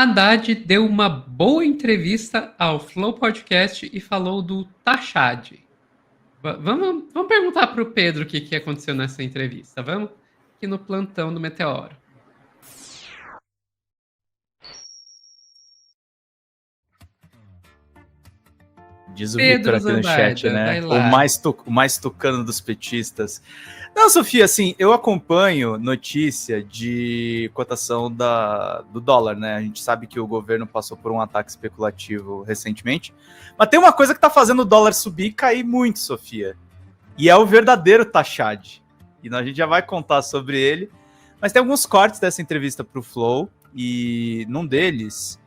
Haddad deu uma boa entrevista ao Flow Podcast e falou do Tachad. Vamos perguntar para o Pedro o que aconteceu nessa entrevista. Vamos aqui no plantão do Meteoro. Diz o Victor aqui no chat, né? O mais tucano dos petistas. Não, Sofia, assim, eu acompanho notícia de cotação do dólar, né? A gente sabe que o governo passou por um ataque especulativo recentemente, mas tem uma coisa que tá fazendo o dólar subir e cair muito, Sofia, e é o verdadeiro Tachad. E a gente já vai contar sobre ele, mas tem alguns cortes dessa entrevista pro Flow, e num deles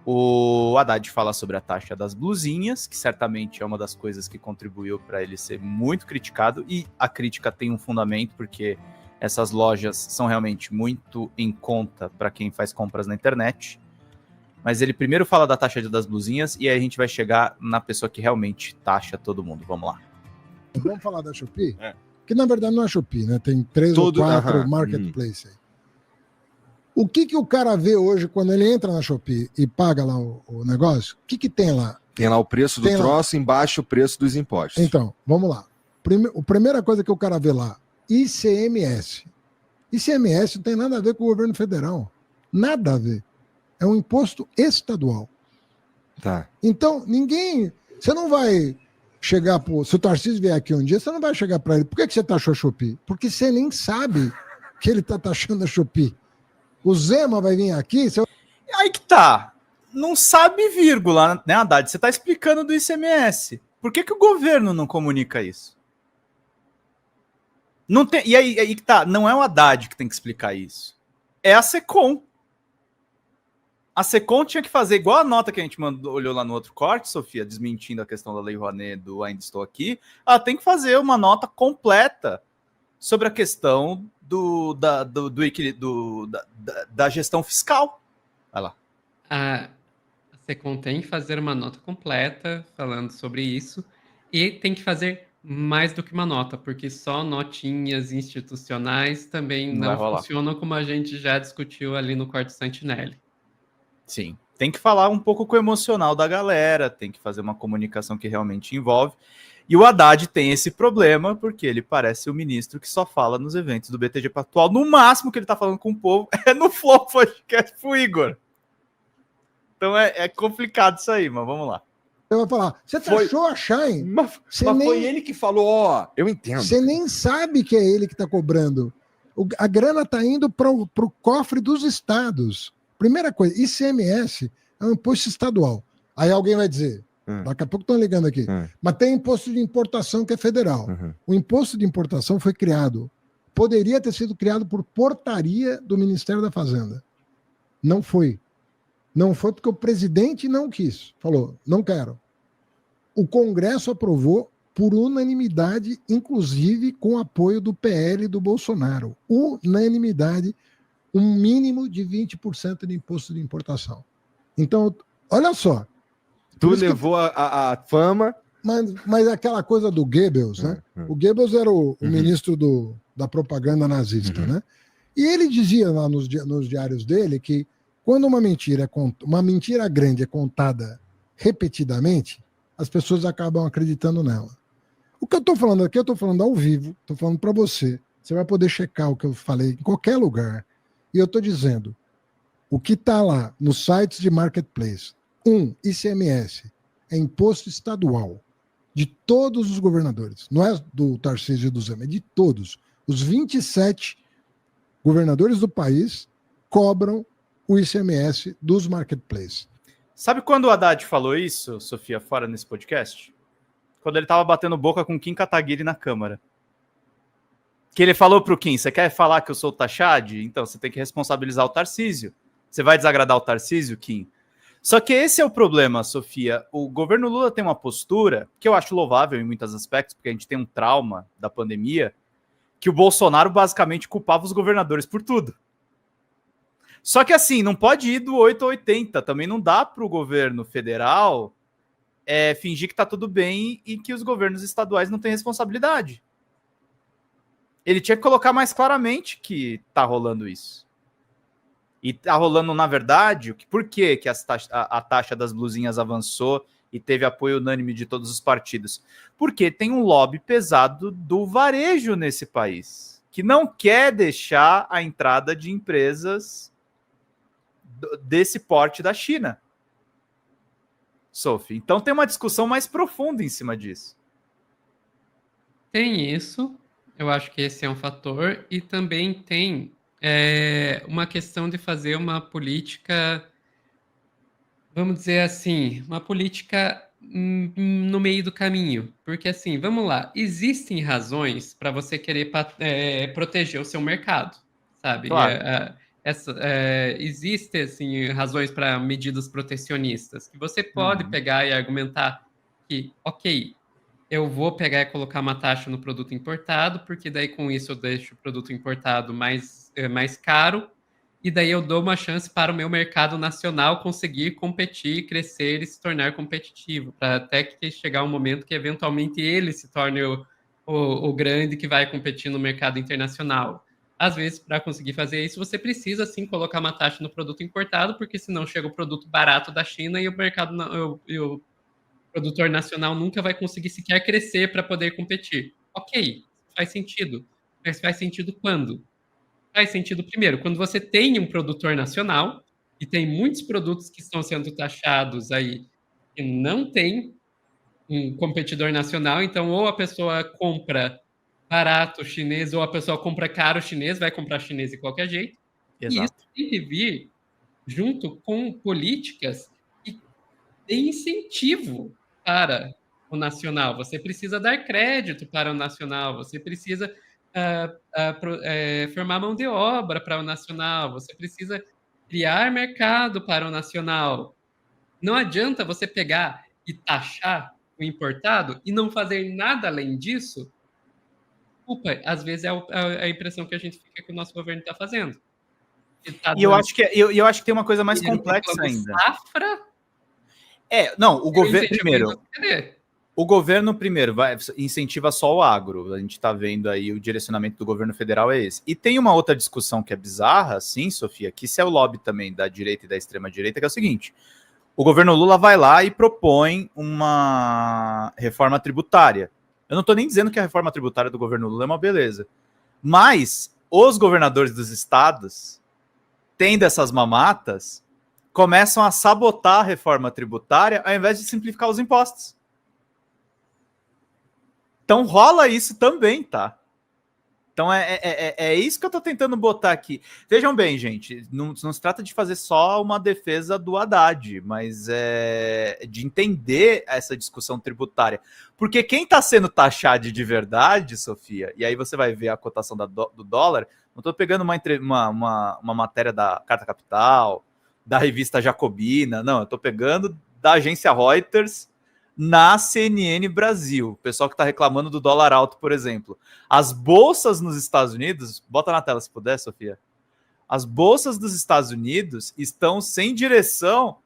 o Haddad fala sobre a taxa das blusinhas, que certamente é uma das coisas que contribuiu para ele ser muito criticado, e a crítica tem um fundamento, porque essas lojas são realmente muito em conta para quem faz compras na internet. Mas ele primeiro fala da taxa das blusinhas, e aí a gente vai chegar na pessoa que realmente taxa todo mundo. Vamos lá. Vamos falar da Shopee? Que na verdade não é Shopee, né? Tem 3 ou 4 marketplace aí. O que o cara vê hoje quando ele entra na Shopee e paga lá o negócio? O que tem lá? Tem lá o preço do troço, embaixo o preço dos impostos. Então, vamos lá. A primeira coisa que o cara vê lá, ICMS. ICMS não tem nada a ver com o governo federal. Nada a ver. É um imposto estadual. Tá. Então, você não vai chegar se o Tarcísio vier aqui um dia, você não vai chegar para ele. Por que você taxou a Shopee? Porque você nem sabe que ele está taxando a Shopee. O Zema vai vir aqui... Aí que tá. Não sabe vírgula, né, Haddad? Você tá explicando do ICMS. Por que o governo não comunica isso? Não tem... E aí que tá. Não é o Haddad que tem que explicar isso. É a Secom. A Secom tinha que fazer igual a nota que a gente olhou lá no outro corte, Sofia, desmentindo a questão da Lei Rouanet do Ainda Estou Aqui. Ela tem que fazer uma nota completa sobre a questão da gestão fiscal. Vai lá. A Secom tem que fazer uma nota completa falando sobre isso e tem que fazer mais do que uma nota, porque só notinhas institucionais também não funcionam, como a gente já discutiu ali no corte Santinelli. Sim, tem que falar um pouco com o emocional da galera, tem que fazer uma comunicação que realmente envolve. E o Haddad tem esse problema, porque ele parece o ministro que só fala nos eventos do BTG Pactual. No máximo que ele tá falando com o povo é no Flow Podcast pro Igor. Então é complicado isso aí, mas vamos lá. Eu vou falar, você taxou a Shine? Mas foi ele que falou, eu entendo. Você nem sabe que é ele que tá cobrando. A grana tá indo pro cofre dos estados. Primeira coisa, ICMS é um imposto estadual. Aí alguém vai dizer... Daqui a pouco estão ligando aqui. Mas tem imposto de importação que é federal. O imposto de importação foi criado. Poderia ter sido criado por portaria do Ministério da Fazenda. Não foi. Não foi porque o presidente não quis. Falou, não quero. O Congresso aprovou por unanimidade, inclusive com apoio do PL e do Bolsonaro. Unanimidade, um mínimo de 20% de imposto de importação. Então, olha só. Tu levou a fama. Mas aquela coisa do Goebbels, né? O Goebbels era o ministro da propaganda nazista, né? E ele dizia lá nos diários dele que quando uma mentira grande é contada repetidamente, as pessoas acabam acreditando nela. O que eu estou falando aqui, eu estou falando ao vivo, estou falando para você. Você vai poder checar o que eu falei em qualquer lugar. E eu estou dizendo, o que está lá nos sites de marketplace, ICMS, é imposto estadual de todos os governadores. Não é do Tarcísio e do Zema, é de todos. Os 27 governadores do país cobram o ICMS dos marketplaces. Sabe quando o Haddad falou isso, Sofia, fora nesse podcast? Quando ele estava batendo boca com Kim Kataguiri na Câmara. Que ele falou pro Kim, você quer falar que eu sou o Tachad? Então você tem que responsabilizar o Tarcísio. Você vai desagradar o Tarcísio, Kim? Só que esse é o problema, Sofia. O governo Lula tem uma postura que eu acho louvável em muitos aspectos, porque a gente tem um trauma da pandemia, que o Bolsonaro basicamente culpava os governadores por tudo. Só que assim, não pode ir do 8 ao 80. Também não dá para o governo federal fingir que está tudo bem e que os governos estaduais não têm responsabilidade. Ele tinha que colocar mais claramente que está rolando isso. E tá rolando, na verdade, por que a taxa das blusinhas avançou e teve apoio unânime de todos os partidos? Porque tem um lobby pesado do varejo nesse país, que não quer deixar a entrada de empresas desse porte da China. Sophie, então tem uma discussão mais profunda em cima disso. Tem isso, eu acho que esse é um fator, e também tem uma questão de fazer uma política, vamos dizer assim, uma política no meio do caminho. Porque, assim, vamos lá, existem razões para você querer proteger o seu mercado, sabe? Claro. Existem, assim, razões para medidas protecionistas, que você pode pegar e argumentar que, ok, eu vou pegar e colocar uma taxa no produto importado, porque daí com isso eu deixo o produto importado mais caro, e daí eu dou uma chance para o meu mercado nacional conseguir competir, crescer e se tornar competitivo, para até que chegar um momento que eventualmente ele se torne o grande que vai competir no mercado internacional. Às vezes, para conseguir fazer isso, você precisa sim colocar uma taxa no produto importado, porque senão chega o produto barato da China e o mercado o produtor nacional nunca vai conseguir sequer crescer para poder competir. Ok, faz sentido. Mas faz sentido quando? Faz sentido, primeiro, quando você tem um produtor nacional e tem muitos produtos que estão sendo taxados aí que não tem um competidor nacional, então ou a pessoa compra barato chinês ou a pessoa compra caro chinês, vai comprar chinês de qualquer jeito. Exato. E isso tem que vir junto com políticas que têm incentivo para o nacional. Você precisa dar crédito para o nacional, você precisa formar mão de obra para o nacional, você precisa criar mercado para o nacional. Não adianta você pegar e taxar o importado e não fazer nada além disso. Desculpa, às vezes é a impressão que a gente fica que o nosso governo está fazendo. E eu acho que tem uma coisa mais complexa ainda. Safra? Não, o governo primeiro. O governo, primeiro, incentiva só o agro. A gente está vendo aí o direcionamento do governo federal é esse. E tem uma outra discussão que é bizarra, sim, Sofia, que isso é o lobby também da direita e da extrema-direita, que é o seguinte: o governo Lula vai lá e propõe uma reforma tributária. Eu não estou nem dizendo que a reforma tributária do governo Lula é uma beleza. Mas os governadores dos estados, tendo essas mamatas, começam a sabotar a reforma tributária ao invés de simplificar os impostos. Então rola isso também, tá? Então é isso que eu tô tentando botar aqui. Vejam bem, gente, não se trata de fazer só uma defesa do Haddad, mas de entender essa discussão tributária. Porque quem tá sendo taxado de verdade, Sofia, e aí você vai ver a cotação do dólar, não tô pegando uma matéria da Carta Capital, da revista Jacobina, não, eu tô pegando da agência Reuters, na CNN Brasil, o pessoal que está reclamando do dólar alto, por exemplo. As bolsas nos Estados Unidos, bota na tela se puder, Sofia. As bolsas dos Estados Unidos estão sem direção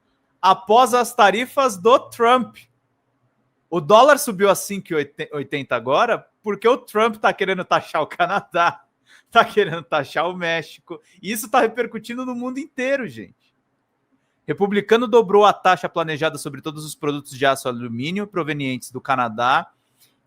após as tarifas do Trump. O dólar subiu a 5,80 agora porque o Trump está querendo taxar o Canadá, está querendo taxar o México, e isso está repercutindo no mundo inteiro, gente. Republicano dobrou a taxa planejada sobre todos os produtos de aço e alumínio provenientes do Canadá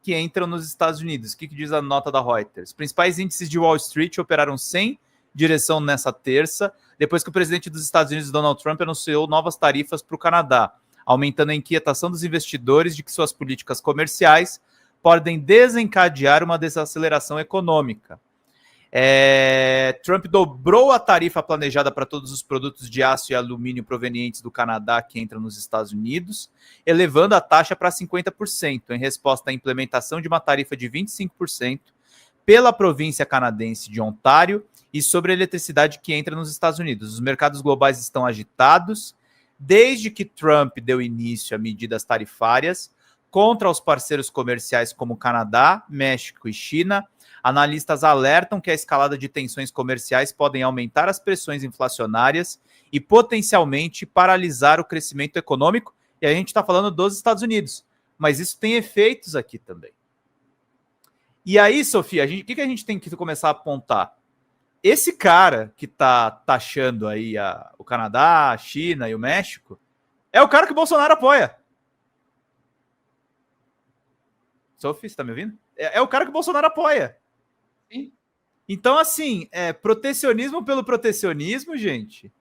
que entram nos Estados Unidos. O que diz a nota da Reuters? Os principais índices de Wall Street operaram sem direção nessa terça, depois que o presidente dos Estados Unidos, Donald Trump, anunciou novas tarifas para o Canadá, aumentando a inquietação dos investidores de que suas políticas comerciais podem desencadear uma desaceleração econômica. Trump dobrou a tarifa planejada para todos os produtos de aço e alumínio provenientes do Canadá que entram nos Estados Unidos, elevando a taxa para 50%, em resposta à implementação de uma tarifa de 25% pela província canadense de Ontário e sobre a eletricidade que entra nos Estados Unidos. Os mercados globais estão agitados desde que Trump deu início a medidas tarifárias contra os parceiros comerciais como Canadá, México e China. Analistas alertam que a escalada de tensões comerciais podem aumentar as pressões inflacionárias e potencialmente paralisar o crescimento econômico. E a gente está falando dos Estados Unidos, mas isso tem efeitos aqui também. E aí, Sofia, o que a gente tem que começar a apontar? esse cara que tá taxando aí o Canadá, a China e o México é o cara que o Bolsonaro apoia. Sophie, você tá me ouvindo? É o cara que o Bolsonaro apoia. Sim. Então, assim, protecionismo pelo protecionismo, gente,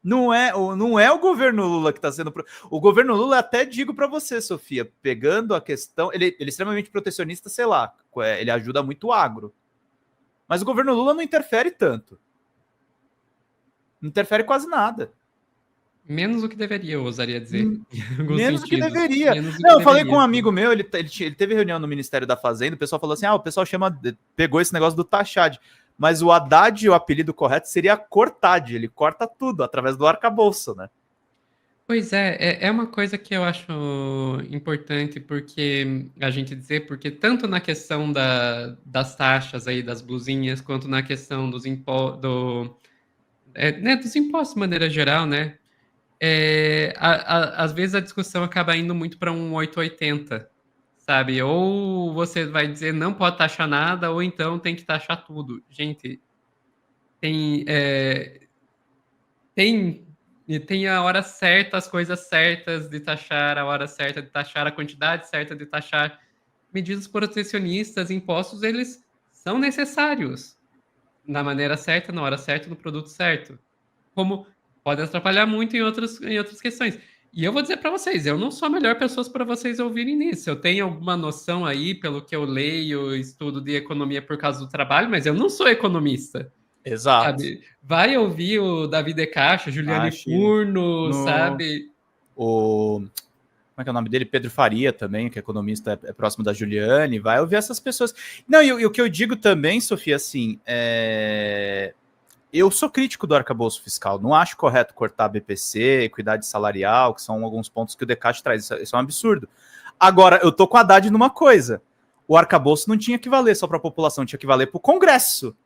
não é o governo Lula que está sendo... O governo Lula, até digo para você, Sofia, pegando a questão... Ele é extremamente protecionista, sei lá, ele ajuda muito o agro. Mas o governo Lula não interfere tanto. Não interfere quase nada. Menos do que deveria, eu ousaria dizer. Menos do que deveria. Eu falei com um amigo meu, ele teve reunião no Ministério da Fazenda, o pessoal falou assim, o pessoal pegou esse negócio do taxade, mas o Haddad, o apelido correto seria cortade, ele corta tudo através do arcabouço, né? Pois é uma coisa que eu acho importante porque a gente dizer, porque tanto na questão das taxas aí, das blusinhas, quanto na questão dos impostos, dos impostos de maneira geral, né? Às vezes a discussão acaba indo muito para um 880, sabe? Ou você vai dizer não pode taxar nada, ou então tem que taxar tudo. Gente, tem a hora certa, as coisas certas de taxar, a hora certa de taxar, a quantidade certa de taxar. Medidas protecionistas, impostos, eles são necessários na maneira certa, na hora certa, no produto certo. Como pode atrapalhar muito em outras questões. E eu vou dizer para vocês, eu não sou a melhor pessoa para vocês ouvirem nisso. Eu tenho alguma noção aí, pelo que eu leio, estudo de economia por causa do trabalho, mas eu não sou economista. Exato. Sabe? Vai ouvir o Davi De Castro, Juliane Furno, sabe? Como é que é o nome dele? Pedro Faria também, que é economista, é próximo da Juliane. Vai ouvir essas pessoas. Não, e o que eu digo também, Sofia, assim, eu sou crítico do arcabouço fiscal. Não acho correto cortar BPC, equidade salarial, que são alguns pontos que o De Castro traz. Isso é um absurdo. Agora, eu tô com a Haddad numa coisa. O arcabouço não tinha que valer só para a população, tinha que valer para o Congresso,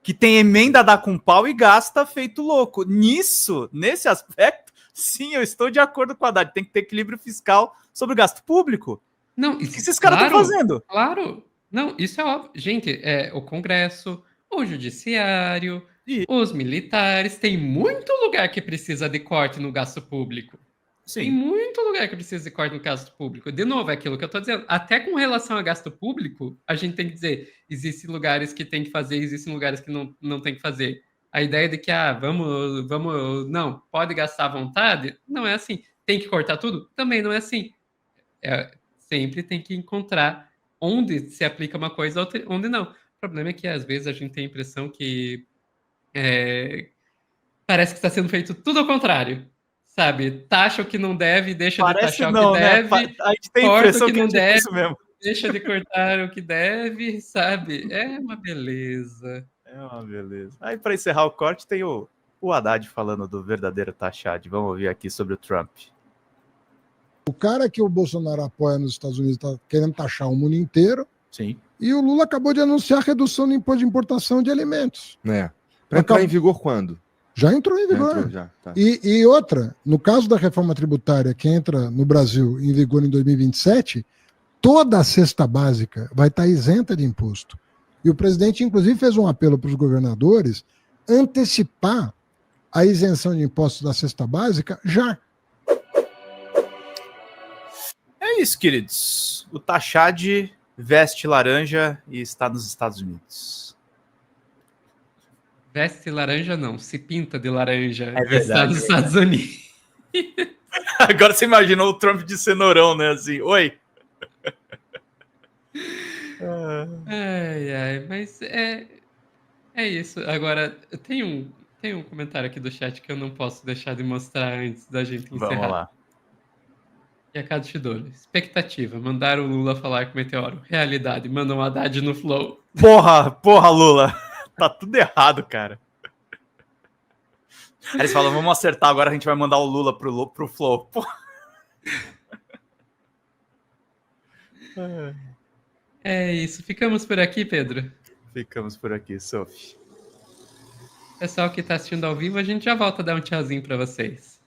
que tem emenda, dá com pau e gasta feito louco. Nesse aspecto, sim, eu estou de acordo com a Haddad. Tem que ter equilíbrio fiscal sobre o gasto público. Não, o que esses caras estão fazendo? Claro. Não, isso é óbvio. Gente, o Congresso, o Judiciário, os militares, tem muito lugar que precisa de corte no gasto público. Sim. Tem muito lugar que precisa de corte no gasto público. De novo, é aquilo que eu estou dizendo. Até com relação a gasto público, a gente tem que dizer, existem lugares que tem que fazer, existem lugares que não tem que fazer. A ideia de que, não, pode gastar à vontade, não é assim. Tem que cortar tudo? Também não é assim. Sempre tem que encontrar onde se aplica uma coisa, onde não. O problema é que, às vezes, a gente tem a impressão que parece que está sendo feito tudo ao contrário. Sabe, taxa o que não deve, deixa de taxar o que deve, a gente tem corta o que não deve, isso mesmo. Deixa de cortar o que deve, sabe? É uma beleza. Aí, para encerrar o corte, tem o Haddad falando do verdadeiro taxade. Vamos ouvir aqui sobre o Trump. O cara que o Bolsonaro apoia nos Estados Unidos está querendo taxar o mundo inteiro. Sim. E o Lula acabou de anunciar a redução do imposto de importação de alimentos. Para entrar em vigor quando? Já entrou em vigor. Tá. E outra, no caso da reforma tributária que entra no Brasil em vigor em 2027, toda a cesta básica vai estar isenta de imposto. E o presidente, inclusive, fez um apelo para os governadores antecipar a isenção de impostos da cesta básica já. É isso, queridos. O taxade veste laranja e está nos Estados Unidos. Veste laranja não, se pinta de laranja. É verdade. Está nos Estados Unidos. Agora você imaginou o Trump de cenourão, né? Assim, oi. Mas é isso. Agora, tem um comentário aqui do chat que eu não posso deixar de mostrar antes da gente encerrar. Vamos lá. E a cada Chidori. Expectativa, mandar o Lula falar com o Meteoro. Realidade, manda um Haddad no Flow. Porra, Lula. Tá tudo errado, cara. Aí eles falam, vamos acertar, agora a gente vai mandar o Lula pro Flow. É isso. Ficamos por aqui, Pedro? Ficamos por aqui, Sophie. Pessoal que tá assistindo ao vivo, a gente já volta a dar um tchauzinho para vocês.